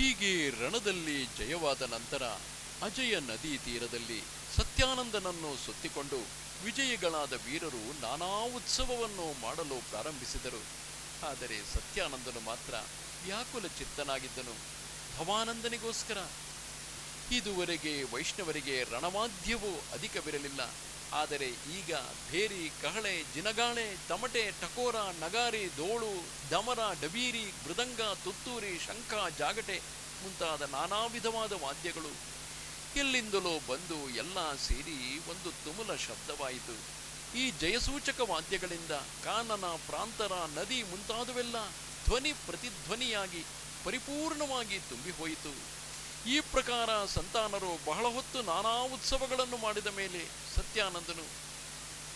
ಹೀಗೆ ರಣದಲ್ಲಿ ಜಯವಾದ ನಂತರ ಅಜಯ ನದಿ ತೀರದಲ್ಲಿ ಸತ್ಯಾನಂದನನ್ನು ಸುತ್ತಿಕೊಂಡು ವಿಜಯಿಗಳಾದ ವೀರರು ನಾನಾ ಉತ್ಸವವನ್ನು ಮಾಡಲು ಪ್ರಾರಂಭಿಸಿದರು. ಆದರೆ ಸತ್ಯಾನಂದನು ಮಾತ್ರ ವ್ಯಾಕುಲ ಚಿತ್ತನಾಗಿದ್ದನು, ಭವಾನಂದನಿಗೋಸ್ಕರ. ಇದುವರೆಗೆ ವೈಷ್ಣವರಿಗೆ ರಣವಾದ್ಯವೂ ಅಧಿಕವಿರಲಿಲ್ಲ. ಆದರೆ ಈಗ ಭೇರಿ, ಕಹಳೆ, ಜಿನಗಾಳೆ, ತಮಟೆ, ಟಕೋರ, ನಗಾರಿ, ದೋಳು, ದಮರ, ಡಬೀರಿ, ಮೃದಂಗ, ತುತ್ತೂರಿ, ಶಂಖ, ಜಾಗಟೆ ಮುಂತಾದ ನಾನಾ ವಿಧವಾದ ವಾದ್ಯಗಳು ಎಲ್ಲಿಂದಲೋ ಬಂದು ಎಲ್ಲ ಸೇರಿ ಒಂದು ತುಮುಲ ಶಬ್ದವಾಯಿತು. ಈ ಜಯಸೂಚಕ ವಾದ್ಯಗಳಿಂದ ಕಾನನ, ಪ್ರಾಂತರ, ನದಿ ಮುಂತಾದವೆಲ್ಲ ಧ್ವನಿ ಪ್ರತಿಧ್ವನಿಯಾಗಿ ಪರಿಪೂರ್ಣವಾಗಿ ತುಂಬಿಹೋಯಿತು. ಈ ಪ್ರಕಾರ ಸಂತಾನರು ಬಹಳ ಹೊತ್ತು ನಾನಾ ಉತ್ಸವಗಳನ್ನು ಮಾಡಿದ ಮೇಲೆ ಸತ್ಯಾನಂದನು,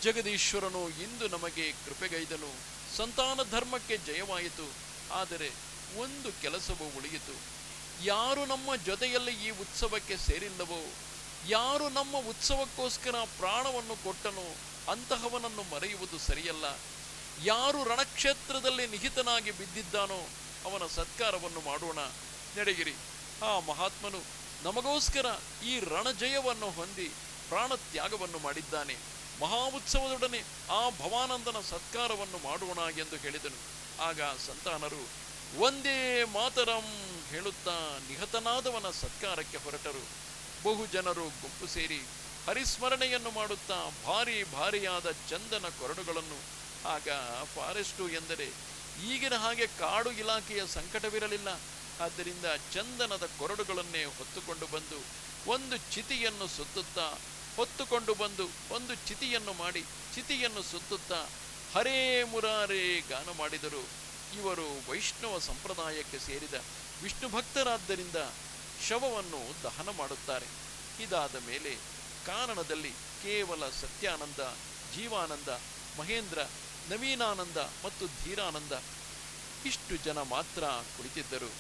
ಜಗದೀಶ್ವರನು ಇಂದು ನಮಗೆ ಕೃಪೆಗೈದನು, ಸಂತಾನ ಧರ್ಮಕ್ಕೆ ಜಯವಾಯಿತು. ಆದರೆ ಒಂದು ಕೆಲಸವು ಉಳಿಯಿತು. ಯಾರು ನಮ್ಮ ಜೊತೆಯಲ್ಲಿ ಈ ಉತ್ಸವಕ್ಕೆ ಸೇರಿಲ್ಲವೋ, ಯಾರು ನಮ್ಮ ಉತ್ಸವಕ್ಕೋಸ್ಕರ ಪ್ರಾಣವನ್ನು ಕೊಟ್ಟನೋ ಅಂತಹವನನ್ನು ಮರೆಯುವುದು ಸರಿಯಲ್ಲ. ಯಾರು ರಣಕ್ಷೇತ್ರದಲ್ಲಿ ನಿಹಿತನಾಗಿ ಬಿದ್ದಿದ್ದಾನೋ ಅವನ ಸತ್ಕಾರವನ್ನು ಮಾಡೋಣ. ನಡೆಯಿರಿ. ಆ ಮಹಾತ್ಮನು ನಮಗೋಸ್ಕರ ಈ ರಣಜಯವನ್ನು ಹೊಂದಿ ಪ್ರಾಣತ್ಯಾಗವನ್ನು ಮಾಡಿದ್ದಾನೆ. ಮಹಾ ಉತ್ಸವದೊಡನೆ ಆ ಭವಾನಂದನ ಸತ್ಕಾರವನ್ನು ಮಾಡೋಣ ಎಂದು ಹೇಳಿದನು. ಆಗ ಸಂತಾನರು ಒಂದೇ ಮಾತರಂ ಹೇಳುತ್ತಾ ನಿಹತನಾದವನ ಸತ್ಕಾರಕ್ಕೆ ಹೊರಟರು. ಬಹು ಜನರು ಗುಂಪು ಸೇರಿ ಹರಿಸ್ಮರಣೆಯನ್ನು ಮಾಡುತ್ತಾ ಭಾರಿ ಭಾರಿಯಾದ ಚಂದನ ಕೊರಡುಗಳನ್ನು, ಆಗ ಫಾರೆಸ್ಟು ಎಂದರೆ ಈಗಿನ ಹಾಗೆ ಕಾಡು ಇಲಾಖೆಯ ಸಂಕಟವಿರಲಿಲ್ಲ. ಆದ್ದರಿಂದ ಚಂದನದ ಕೊರಡುಗಳನ್ನೇ ಹೊತ್ತುಕೊಂಡು ಬಂದು ಒಂದು ಚಿತಿಯನ್ನು ಸುತ್ತುತ್ತಾ, ಹೊತ್ತುಕೊಂಡು ಬಂದು ಒಂದು ಚಿತಿಯನ್ನು ಮಾಡಿ ಚಿತಿಯನ್ನು ಸುತ್ತುತ್ತಾ ಹರೇ ಮುರಾರೇ ಗಾನ ಮಾಡಿದರು. ಇವರು ವೈಷ್ಣವ ಸಂಪ್ರದಾಯಕ್ಕೆ ಸೇರಿದ ವಿಷ್ಣು ಭಕ್ತರಾದ್ದರಿಂದ ಶವವನ್ನು ದಹನ ಮಾಡುತ್ತಾರೆ. ಇದಾದ ಮೇಲೆ ಕಾರಣದಲ್ಲಿ ಕೇವಲ ಸತ್ಯಾನಂದ, ಜೀವಾನಂದ, ಮಹೇಂದ್ರ, ನವೀನಾನಂದ ಮತ್ತು ಧೀರಾನಂದ ಇಷ್ಟು ಜನ ಮಾತ್ರ ಕುಳಿತಿದ್ದರು.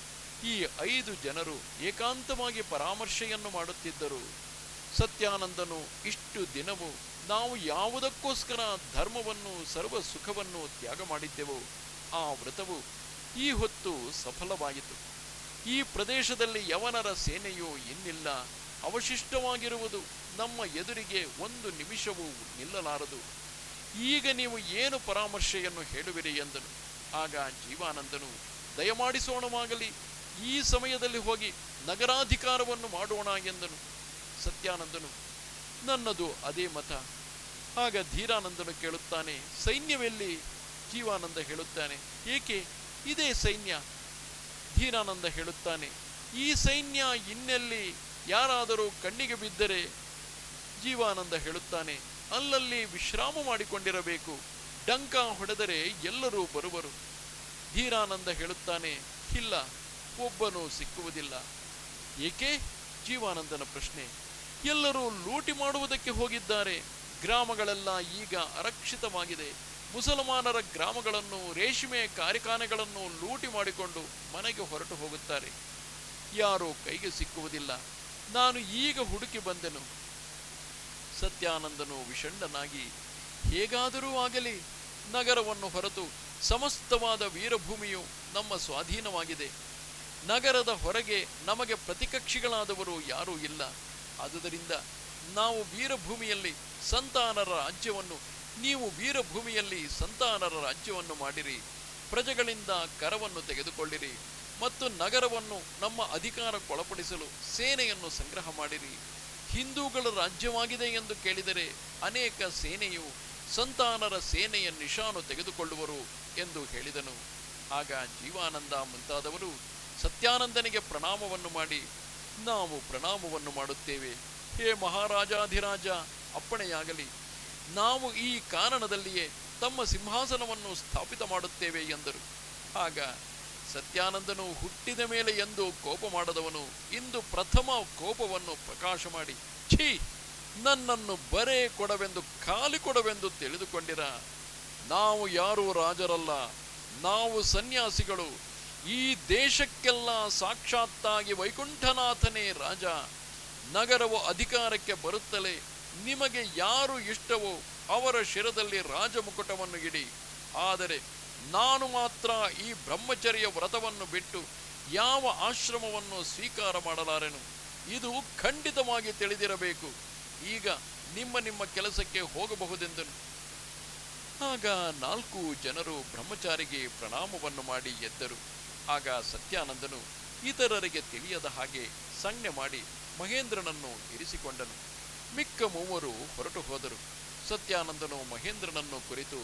ಈ 5 ಜನರು ಏಕಾಂತವಾಗಿ ಪರಾಮರ್ಶೆಯನ್ನು ಮಾಡುತ್ತಿದ್ದರು. ಸತ್ಯಾನಂದನು ಇಷ್ಟು ದಿನವೂ ನಾವು ಯಾವುದಕ್ಕೋಸ್ಕರ ಧರ್ಮವನ್ನು, ಸರ್ವ ಸುಖವನ್ನು ತ್ಯಾಗ ಮಾಡಿದ್ದೆವೋ ಆ ವ್ರತವು ಈ ಹೊತ್ತು ಸಫಲವಾಯಿತು. ಈ ಪ್ರದೇಶದಲ್ಲಿ ಯವನರ ಸೇನೆಯು ಇನ್ನಿಲ್ಲ. ಅವಶಿಷ್ಟವಾಗಿರುವುದು ನಮ್ಮ ಎದುರಿಗೆ ಒಂದು ನಿಮಿಷವೂ ನಿಲ್ಲಲಾರದು. ಈಗ ನೀವು ಏನು ಪರಾಮರ್ಶೆಯನ್ನು ಹೇಳುವಿರಿ ಎಂದನು. ಆಗ ಜೀವಾನಂದನು, ದಯಮಾಡಿಸೋಣವಾಗಲಿ, ಈ ಸಮಯದಲ್ಲಿ ಹೋಗಿ ನಗರಾಧಿಕಾರವನ್ನು ಮಾಡೋಣ ಎಂದನು. ಸತ್ಯಾನಂದನು, ನನ್ನದು ಅದೇ ಮತ. ಆಗ ಧೀರಾನಂದನು ಕೇಳುತ್ತಾನೆ, ಸೈನ್ಯವೆಲ್ಲಿ? ಜೀವಾನಂದ ಹೇಳುತ್ತಾನೆ, ಏಕೆ, ಇದೇ ಸೈನ್ಯ. ಧೀರಾನಂದ ಹೇಳುತ್ತಾನೆ, ಈ ಸೈನ್ಯ ಇನ್ನೆಲ್ಲಿ ಯಾರಾದರೂ ಕಣ್ಣಿಗೆ ಬಿದ್ದರೆ? ಜೀವಾನಂದ ಹೇಳುತ್ತಾನೆ, ಅಲ್ಲಲ್ಲಿ ವಿಶ್ರಾಮ ಮಾಡಿಕೊಂಡಿರಬೇಕು. ಡಂಕ ಹೊಡೆದರೆ ಎಲ್ಲರೂ ಬರುವರು. ಧೀರಾನಂದ ಹೇಳುತ್ತಾನೆ, ಇಲ್ಲ, ಒಬ್ಬನೂ ಸಿಕ್ಕುವುದಿಲ್ಲ. ಏಕೆ? ಜೀವಾನಂದನ ಪ್ರಶ್ನೆ. ಎಲ್ಲರೂ ಲೂಟಿ ಮಾಡುವುದಕ್ಕೆ ಹೋಗಿದ್ದಾರೆ. ಗ್ರಾಮಗಳೆಲ್ಲ ಈಗ ಅರಕ್ಷಿತವಾಗಿದೆ. ಮುಸಲ್ಮಾನರ ಗ್ರಾಮಗಳನ್ನು, ರೇಷ್ಮೆ ಕಾರ್ಖಾನೆಗಳನ್ನು ಲೂಟಿ ಮಾಡಿಕೊಂಡು ಮನೆಗೆ ಹೊರಟು ಹೋಗುತ್ತಾರೆ. ಯಾರೂ ಕೈಗೆ ಸಿಕ್ಕುವುದಿಲ್ಲ. ನಾನು ಈಗ ಹುಡುಕಿ ಬಂದೆನು. ಸತ್ಯಾನಂದನು ವಿಷಣ್ಣನಾಗಿ, ಹೇಗಾದರೂ ಆಗಲಿ, ನಗರವನ್ನು ಹೊರತು ಸಮಸ್ತವಾದ ವೀರಭೂಮಿಯು ನಮ್ಮ ಸ್ವಾಧೀನವಾಗಿದೆ. ನಗರದ ಹೊರಗೆ ನಮಗೆ ಪ್ರತಿಕಕ್ಷಿಗಳಾದವರು ಯಾರೂ ಇಲ್ಲ. ಆದುದರಿಂದ ನಾವು ವೀರಭೂಮಿಯಲ್ಲಿ ಸಂತಾನರ ರಾಜ್ಯವನ್ನು, ನೀವು ವೀರಭೂಮಿಯಲ್ಲಿ ಸಂತಾನರ ರಾಜ್ಯವನ್ನು ಮಾಡಿರಿ. ಪ್ರಜೆಗಳಿಂದ ಕರವನ್ನು ತೆಗೆದುಕೊಳ್ಳಿರಿ ಮತ್ತು ನಗರವನ್ನು ನಮ್ಮ ಅಧಿಕಾರಕ್ಕೊಳಪಡಿಸಲು ಸೇನೆಯನ್ನು ಸಂಗ್ರಹ ಮಾಡಿರಿ. ಹಿಂದೂಗಳ ರಾಜ್ಯವಾಗಿದೆ ಎಂದು ಕೇಳಿದರೆ ಅನೇಕ ಸೇನೆಯು ಸಂತಾನರ ಸೇನೆಯ ನಿಶಾನು ತೆಗೆದುಕೊಳ್ಳುವರು ಎಂದು ಹೇಳಿದನು. ಆಗ ಜೀವಾನಂದ ಮುಂತಾದವರು ಸತ್ಯಾನಂದನಿಗೆ ಪ್ರಣಾಮವನ್ನು ಮಾಡಿ, ನಾವು ಪ್ರಣಾಮವನ್ನು ಮಾಡುತ್ತೇವೆ. ಹೇ ಮಹಾರಾಜಾಧಿರಾಜ, ಅಪ್ಪಣೆಯಾಗಲಿ. ನಾವು ಈ ಕಾರಣದಲ್ಲಿಯೇ ತಮ್ಮ ಸಿಂಹಾಸನವನ್ನು ಸ್ಥಾಪಿತ ಮಾಡುತ್ತೇವೆ ಎಂದರು. ಆಗ ಸತ್ಯಾನಂದನು ಹುಟ್ಟಿದ ಮೇಲೆ ಎಂದು ಕೋಪ ಮಾಡದವನು ಇಂದು ಪ್ರಥಮ ಕೋಪವನ್ನು ಪ್ರಕಾಶ ಮಾಡಿ, ಛೀ, ನನ್ನನ್ನು ಬರೇ ಕೊಡವೆಂದು, ಖಾಲಿ ಕೊಡವೆಂದು ತಿಳಿದುಕೊಂಡಿರ. ನಾವು ಯಾರೂ ರಾಜರಲ್ಲ, ನಾವು ಸನ್ಯಾಸಿಗಳು. ಈ ದೇಶಕ್ಕೆಲ್ಲ ಸಾಕ್ಷಾತ್ತಾಗಿ ವೈಕುಂಠನಾಥನೇ ರಾಜ. ನಗರವು ಅಧಿಕಾರಕ್ಕೆ ಬರುತ್ತಲೇ ನಿಮಗೆ ಯಾರು ಇಷ್ಟವೋ ಅವರ ಶಿರದಲ್ಲಿ ರಾಜಮುಕುಟವನ್ನು ಇಡಿ. ಆದರೆ ನಾನು ಮಾತ್ರ ಈ ಬ್ರಹ್ಮಚರ್ಯ ವ್ರತವನ್ನು ಬಿಟ್ಟು ಯಾವ ಆಶ್ರಮವನ್ನು ಸ್ವೀಕಾರ ಮಾಡಲಾರೆನು. ಇದು ಖಂಡಿತವಾಗಿ ತಿಳಿದಿರಬೇಕು. ಈಗ ನಿಮ್ಮ ನಿಮ್ಮ ಕೆಲಸಕ್ಕೆ ಹೋಗಬಹುದೆಂದನು. ಆಗ 4 ಜನರು ಬ್ರಹ್ಮಚಾರಿಗೆ ಪ್ರಣಾಮವನ್ನು ಮಾಡಿ ಎದ್ದರು. ಆಗ ಸತ್ಯಾನಂದನು ಇತರರಿಗೆ ತಿಳಿಯದ ಹಾಗೆ ಸಂಜ್ಞೆ ಮಾಡಿ ಮಹೇಂದ್ರನನ್ನು ಇರಿಸಿಕೊಂಡನು. ಮಿಕ್ಕ 3 ಹೊರಟು ಹೋದರು. ಸತ್ಯಾನಂದನು ಮಹೇಂದ್ರನನ್ನು ಕುರಿತು,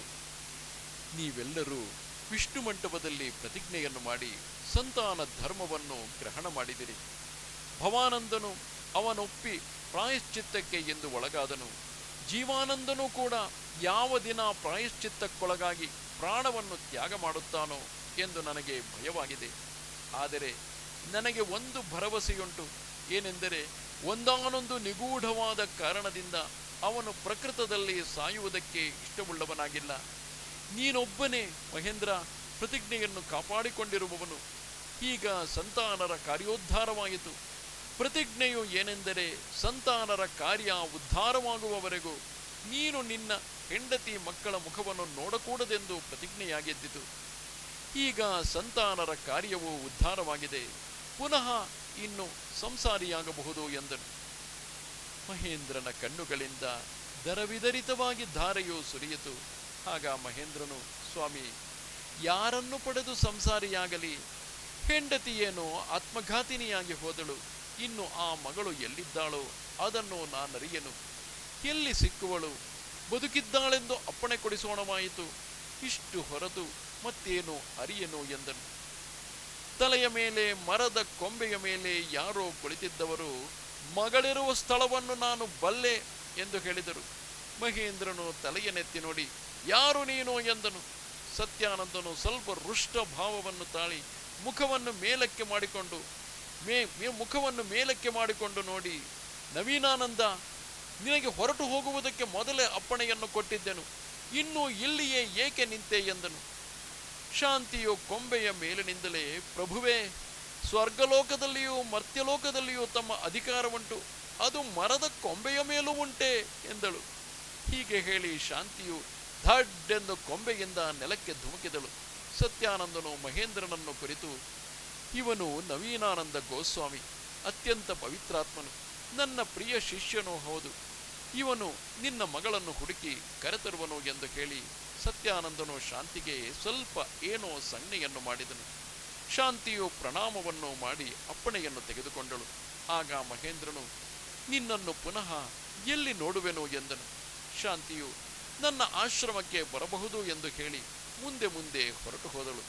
ನೀವೆಲ್ಲರೂ ವಿಷ್ಣು ಮಂಟಪದಲ್ಲಿ ಪ್ರತಿಜ್ಞೆಯನ್ನು ಮಾಡಿ ಸಂತಾನ ಧರ್ಮವನ್ನು ಗ್ರಹಣ ಮಾಡಿದಿರಿ. ಭವಾನಂದನು ಅವನೊಪ್ಪಿ ಪ್ರಾಯಶ್ಚಿತ್ತಕ್ಕೆ ಎಂದು ಒಳಗಾದನು. ಜೀವಾನಂದನೂ ಕೂಡ ಯಾವ ದಿನ ಪ್ರಾಯಶ್ಚಿತ್ತಕ್ಕೊಳಗಾಗಿ ಪ್ರಾಣವನ್ನು ತ್ಯಾಗ ಮಾಡುತ್ತಾನೋ ಎಂದು ನನಗೆ ಭಯವಾಗಿದೆ. ಆದರೆ ನನಗೆ ಒಂದು ಭರವಸೆಯುಂಟು. ಏನೆಂದರೆ ಒಂದಾನೊಂದು ನಿಗೂಢವಾದ ಕಾರಣದಿಂದ ಅವನು ಪ್ರಕೃತದಲ್ಲಿ ಸಾಯುವುದಕ್ಕೆ ಇಷ್ಟವುಳ್ಳವನಾಗಿಲ್ಲ. ನೀನೊಬ್ಬನೇ ಮಹೇಂದ್ರ ಪ್ರತಿಜ್ಞೆಯನ್ನು ಕಾಪಾಡಿಕೊಂಡಿರುವವನು. ಈಗ ಸಂತಾನರ ಕಾರ್ಯೋದ್ಧಾರವಾಯಿತು. ಪ್ರತಿಜ್ಞೆಯು ಏನೆಂದರೆ ಸಂತಾನರ ಕಾರ್ಯ ಉದ್ಧಾರವಾಗುವವರೆಗೂ ನೀನು ನಿನ್ನ ಹೆಂಡತಿ ಮಕ್ಕಳ ಮುಖವನ್ನು ನೋಡಕೂಡದೆಂದು ಪ್ರತಿಜ್ಞೆಯಾಗೆದ್ದಿತು. ಈಗ ಸಂತಾನರ ಕಾರ್ಯವು ಉದ್ಧಾರವಾಗಿದೆ. ಪುನಃ ಇನ್ನು ಸಂಸಾರಿಯಾಗಬಹುದು ಎಂದನು. ಮಹೇಂದ್ರನ ಕಣ್ಣುಗಳಿಂದ ದರವಿದರಿತವಾಗಿ ಧಾರೆಯು ಸುರಿಯಿತು. ಆಗ ಮಹೇಂದ್ರನು, ಸ್ವಾಮಿ, ಯಾರನ್ನು ಪಡೆದು ಸಂಸಾರಿಯಾಗಲಿ? ಹೆಂಡತಿಯೇನೋ ಆತ್ಮಘಾತಿನಿಯಾಗಿ ಹೋದಳು. ಇನ್ನು ಆ ಮಗಳು ಎಲ್ಲಿದ್ದಾಳೋ ಅದನ್ನು ನಾನರಿಯನು. ಎಲ್ಲಿ ಸಿಕ್ಕುವಳು? ಬದುಕಿದ್ದಾಳೆಂದು ಅಪ್ಪಣೆ ಕೊಡಿಸೋಣವಾಯಿತು. ಇಷ್ಟು ಹೊರತು ಮತ್ತೇನು ಅರಿಯನು ಎಂದನು. ತಲೆಯ ಮೇಲೆ ಮರದ ಕೊಂಬೆಯ ಮೇಲೆ ಯಾರೋ ಕುಳಿತಿದ್ದವರು, ಮಗಳಿರುವ ಸ್ಥಳವನ್ನು ನಾನು ಬಲ್ಲೆ ಎಂದು ಹೇಳಿದರು. ಮಹೇಂದ್ರನು ತಲೆಯನ್ನೆತ್ತಿ ನೋಡಿ, ಯಾರು ನೀನು ಎಂದನು. ಸತ್ಯಾನಂದನು ಸ್ವಲ್ಪ ರುಷ್ಟ ಭಾವವನ್ನು ತಾಳಿ ಮುಖವನ್ನು ಮೇಲಕ್ಕೆ ಮಾಡಿಕೊಂಡು ನೋಡಿ, ನವೀನಾನಂದ, ನಿನಗೆ ಹೊರಟು ಹೋಗುವುದಕ್ಕೆ ಮೊದಲೇ ಅಪ್ಪಣೆಯನ್ನು ಕೊಟ್ಟಿದ್ದೆನು. ಇನ್ನೂ ಇಲ್ಲಿಯೇ ಏಕೆ ನಿಂತೆ ಎಂದನು. ಶಾಂತಿಯು ಕೊಂಬೆಯ ಮೇಲಿನಿಂದಲೇ, ಪ್ರಭುವೇ, ಸ್ವರ್ಗಲೋಕದಲ್ಲಿಯೂ ಮರ್ತ್ಯಲೋಕದಲ್ಲಿಯೂ ತಮ್ಮ ಅಧಿಕಾರವುಂಟು, ಅದು ಮರದ ಕೊಂಬೆಯ ಮೇಲೂ ಉಂಟೆ ಎಂದಳು. ಹೀಗೆ ಹೇಳಿ ಶಾಂತಿಯು ಧಡ್ಡೆಂದು ಕೊಂಬೆಯಿಂದ ನೆಲಕ್ಕೆ ಧುಮುಕಿದಳು. ಸತ್ಯಾನಂದನು ಮಹೇಂದ್ರನನ್ನು ಕುರಿತು, ಇವನು ನವೀನಾನಂದ ಗೋಸ್ವಾಮಿ, ಅತ್ಯಂತ ಪವಿತ್ರಾತ್ಮನು, ನನ್ನ ಪ್ರಿಯ ಶಿಷ್ಯನೂ ಹೌದು. ಇವನು ನಿನ್ನ ಮಗಳನ್ನು ಹುಡುಕಿ ಕರೆತರುವನು ಎಂದು ಹೇಳಿ ಸತ್ಯಾನಂದನು ಶಾಂತಿಗೆ ಸ್ವಲ್ಪ ಏನೋ ಸಂಜ್ಞೆಯನ್ನು ಮಾಡಿದನು. ಶಾಂತಿಯು ಪ್ರಣಾಮವನ್ನು ಮಾಡಿ ಅಪ್ಪಣೆಯನ್ನು ತೆಗೆದುಕೊಂಡಳು. ಆಗ ಮಹೇಂದ್ರನು, ನಿನ್ನನ್ನು ಪುನಃ ಎಲ್ಲಿ ನೋಡುವೆನು ಎಂದನು. ಶಾಂತಿಯು, ನನ್ನ ಆಶ್ರಮಕ್ಕೆ ಬರಬಹುದು ಎಂದು ಹೇಳಿ ಮುಂದೆ ಮುಂದೆ ಹೊರಟು ಹೋದಳು.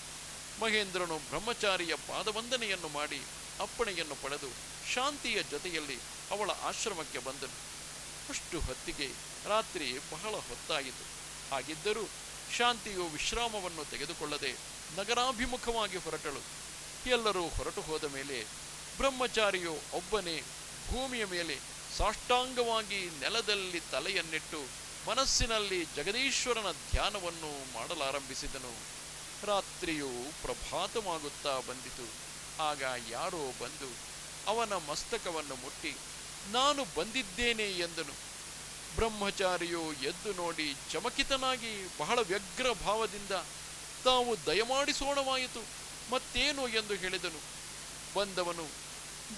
ಮಹೇಂದ್ರನು ಬ್ರಹ್ಮಚಾರಿಯ ಪಾದವಂದನೆಯನ್ನು ಮಾಡಿ ಅಪ್ಪಣೆಯನ್ನು ಪಡೆದು ಶಾಂತಿಯ ಜೊತೆಯಲ್ಲಿ ಅವಳ ಆಶ್ರಮಕ್ಕೆ ಬಂದನು. ಅಷ್ಟು ಹೊತ್ತಿಗೆ ರಾತ್ರಿ ಬಹಳ ಹೊತ್ತಾಯಿತು. ಹಾಗಿದ್ದರೂ ಶಾಂತಿಯು ವಿಶ್ರಾಮವನ್ನು ತೆಗೆದುಕೊಳ್ಳದೆ ನಗರಾಭಿಮುಖವಾಗಿ ಹೊರಟಳು. ಎಲ್ಲರೂ ಹೊರಟು ಹೋದ ಮೇಲೆ ಬ್ರಹ್ಮಚಾರಿಯು ಒಬ್ಬನೇ ಭೂಮಿಯ ಮೇಲೆ ಸಾಷ್ಟಾಂಗವಾಗಿ ನೆಲದಲ್ಲಿ ತಲೆಯನ್ನಿಟ್ಟು ಮನಸ್ಸಿನಲ್ಲಿ ಜಗದೀಶ್ವರನ ಧ್ಯಾನವನ್ನು ಮಾಡಲಾರಂಭಿಸಿದನು. ರಾತ್ರಿಯು ಪ್ರಭಾತವಾಗುತ್ತಾ ಬಂದಿತು. ಆಗ ಯಾರೋ ಬಂದು ಅವನ ಮಸ್ತಕವನ್ನು ಮುಟ್ಟಿ, ನಾನು ಬಂದಿದ್ದೇನೆ ಎಂದನು. ಬ್ರಹ್ಮಚಾರಿಯು ಎದ್ದು ನೋಡಿ ಚಮಕಿತನಾಗಿ ಬಹಳ ವ್ಯಗ್ರ ಭಾವದಿಂದ, ತಾವು ದಯಮಾಡಿಸೋಣವಾಯಿತು, ಮತ್ತೇನು ಎಂದು ಹೇಳಿದನು. ಬಂದವನು,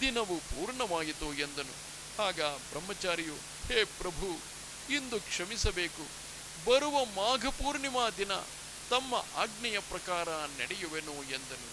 ದಿನವು ಪೂರ್ಣವಾಯಿತು ಎಂದನು. ಆಗ ಬ್ರಹ್ಮಚಾರಿಯು, ಹೇ ಪ್ರಭು, ಇಂದು ಕ್ಷಮಿಸಬೇಕು. ಬರುವ ಮಾಘ ಪೂರ್ಣಿಮಾ ದಿನ ತಮ್ಮ ಆಜ್ಞೆಯ ಪ್ರಕಾರ ನಡೆಯುವೆನು ಎಂದನು.